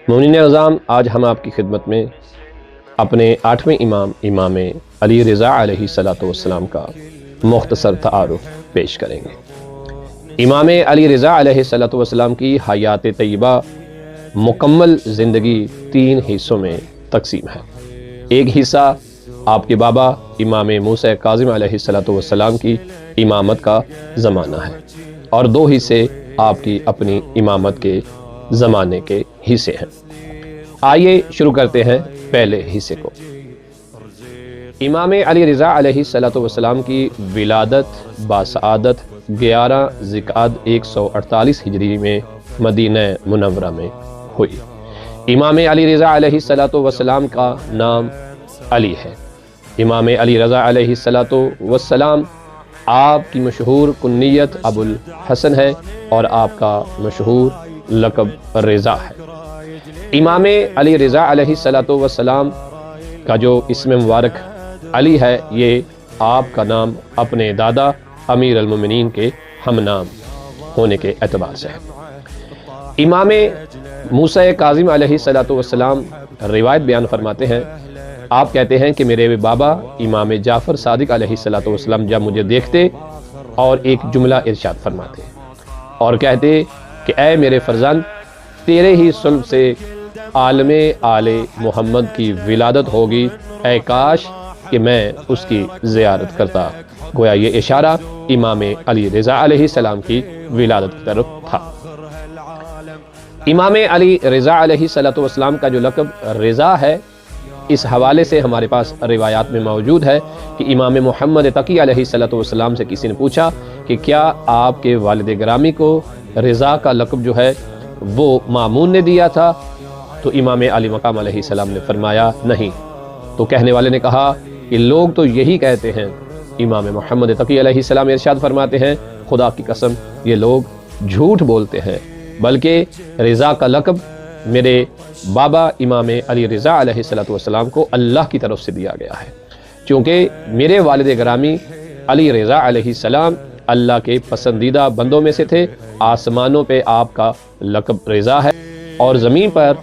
مومنین نظام، آج ہم آپ کی خدمت میں اپنے 8ویں امام امام علی رضا علیہ الصلوۃ والسلام کا مختصر تعارف پیش کریں گے۔ امام علی رضا علیہ الصلوۃ والسلام کی حیات طیبہ مکمل زندگی 3 حصوں میں تقسیم ہے۔ ایک حصہ آپ کے بابا امام موسیٰ کاظم علیہ الصلوۃ والسلام کی امامت کا زمانہ ہے، اور 2 حصے آپ کی اپنی امامت کے زمانے کے حصے ہیں۔ آئیے شروع کرتے ہیں پہلے حصے کو۔ امام علی رضا علیہ الصلوۃ والسلام کی ولادت باسعادت 11 ذوالقعدہ 148 ہجری میں مدینہ منورہ میں ہوئی۔ امام علی رضا علیہ الصلوۃ والسلام کا نام علی ہے۔ امام علی رضا علیہ الصلوۃ والسلام آپ کی مشہور کنیت ابو الحسن ہے، اور آپ کا مشہور لقب رضا ہے۔ امام علی رضا علیہ الصلوۃ والسلام کا جو اسم مبارک علی ہے، یہ آپ کا نام اپنے دادا امیر المومنین کے ہم نام ہونے کے اعتبار سے ہے۔ امام موسیٰ کاظم علیہ الصلوۃ والسلام روایت بیان فرماتے ہیں، آپ کہتے ہیں کہ میرے بابا امام جعفر صادق علیہ الصلوۃ والسلام جب مجھے دیکھتے اور ایک جملہ ارشاد فرماتے اور کہتے کہ اے میرے فرزند، تیرے ہی صلب سے عالم آل محمد کی ولادت ہوگی، اے کاش کہ میں اس کی زیارت کرتا۔ گویا یہ اشارہ امام علی رضا علیہ السلام کی ولادت کی طرف تھا۔ امام علی رضا علیہ الصلوۃ والسلام کا جو لقب رضا ہے، اس حوالے سے ہمارے پاس روایات میں موجود ہے کہ امام محمد تقی علیہ الصلوۃ والسلام سے کسی نے پوچھا کہ کیا آپ کے والد گرامی کو رضا کا لقب جو ہے وہ مامون نے دیا تھا؟ تو امام علی مقام علیہ السلام نے فرمایا نہیں۔ تو کہنے والے نے کہا کہ لوگ تو یہی کہتے ہیں۔ امام محمد تقی علیہ السلام ارشاد فرماتے ہیں، خدا کی قسم یہ لوگ جھوٹ بولتے ہیں، بلکہ رضا کا لقب میرے بابا امام علی رضا علیہ الصلوۃ والسلام کو اللہ کی طرف سے دیا گیا ہے، چونکہ میرے والد گرامی علی رضا علیہ السلام اللہ کے پسندیدہ بندوں میں سے تھے۔ آسمانوں پہ آپ کا لقب رضا ہے، اور زمین پر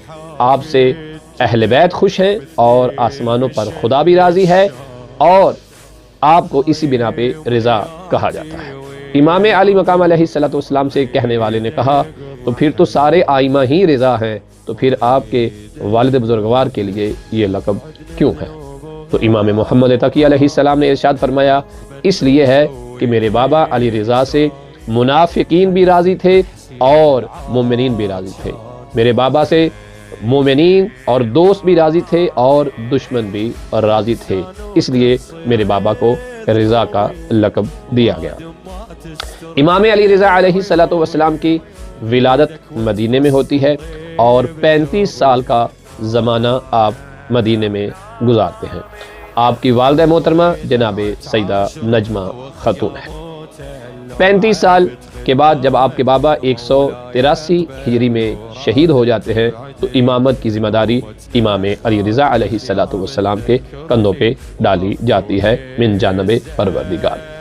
آپ سے اہل بیت خوش ہیں، اور آسمانوں پر خدا بھی راضی ہے، اور آپ کو اسی بنا پہ رضا کہا جاتا ہے۔ امام علی مقام علیہ الصلوۃ والسلام سے کہنے والے نے کہا تو پھر تو سارے آئمہ ہی رضا ہیں، تو پھر آپ کے والد بزرگوار کے لیے یہ لقب کیوں ہے؟ تو امام محمد تقی علیہ السلام نے ارشاد فرمایا، اس لیے ہے کہ میرے بابا علی رضا سے منافقین بھی راضی تھے اور مومنین بھی راضی تھے۔ میرے بابا سے مومنین اور دوست بھی راضی تھے اور دشمن بھی راضی تھے، اس لیے میرے بابا کو رضا کا لقب دیا گیا۔ امام علی رضا علیہ الصلوۃ والسلام کی ولادت مدینے میں ہوتی ہے، اور 35 سال کا زمانہ آپ مدینے میں گزارتے ہیں۔ آپ کی والدہ محترمہ جناب سیدہ نجمہ خاتون ہے۔ 35 سال کے بعد جب آپ کے بابا 183 ہجری میں شہید ہو جاتے ہیں، تو امامت کی ذمہ داری امام علی رضا علیہ الصلوۃ والسلام کے کندھوں پہ ڈالی جاتی ہے من جانب پروردگار۔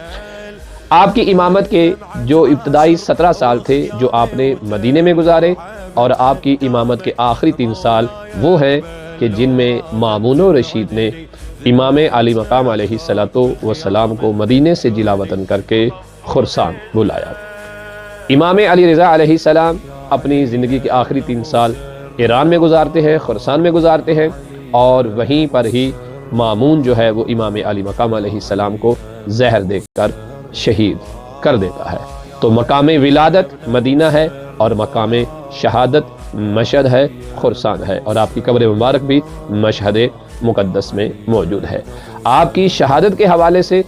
آپ کی امامت کے جو ابتدائی 17 سال تھے جو آپ نے مدینے میں گزارے، اور آپ کی امامت کے آخری 3 سال وہ ہیں کہ جن میں مامون رشید نے امام علی مقام علیہ الصلوۃ والسلام کو مدینے سے جلا وطن کر کے خراسان بلایا۔ امام علی رضا علیہ السلام اپنی زندگی کے آخری 3 سال ایران میں گزارتے ہیں، خراسان میں گزارتے ہیں، اور وہیں پر ہی مامون جو ہے وہ امام علی مقام علیہ السلام کو زہر دے کر شہید کر دیتا ہے۔ تو مقام ولادت مدینہ ہے، اور مقام شہادت مشہد ہے، خراسان ہے، اور آپ کی قبر مبارک بھی مشہد مقدس میں موجود ہے۔ آپ کی شہادت کے حوالے سے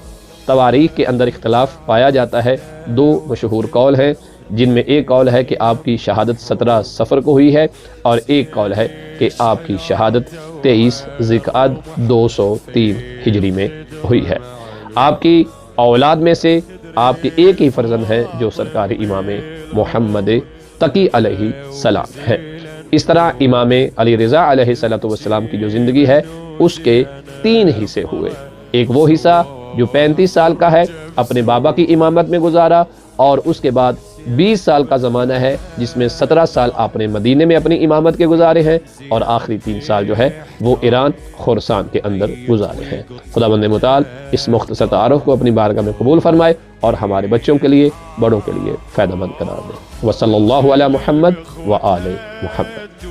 تواریخ کے اندر اختلاف پایا جاتا ہے۔ 2 مشہور قول ہیں، جن میں ایک قول ہے کہ آپ کی شہادت 17 صفر کو ہوئی ہے، اور ایک قول ہے کہ آپ کی شہادت 23 ذوالقعدہ 203 ہجری میں ہوئی ہے۔ آپ کی اولاد میں سے آپ کے ایک ہی فرزند ہے جو سرکار امام محمد تقی علیہ السلام ہے۔ اس طرح امام علی رضا علیہ الصلوۃ والسلام کی جو زندگی ہے اس کے 3 حصے ہوئے۔ ایک وہ حصہ جو 35 سال کا ہے، اپنے بابا کی امامت میں گزارا، اور اس کے بعد 20 سال کا زمانہ ہے جس میں 17 سال آپ نے مدینے میں اپنی امامت کے گزارے ہیں اور آخری 3 سال جو ہے وہ ایران خراسان کے اندر گزارے ہیں۔ خداوند متعال اس مختصر تعارف کو اپنی بارگاہ میں قبول فرمائے اور ہمارے بچوں کے لیے، بڑوں کے لیے فائدہ مند قرار دے۔ وصلی اللہ علی محمد وآل محمد۔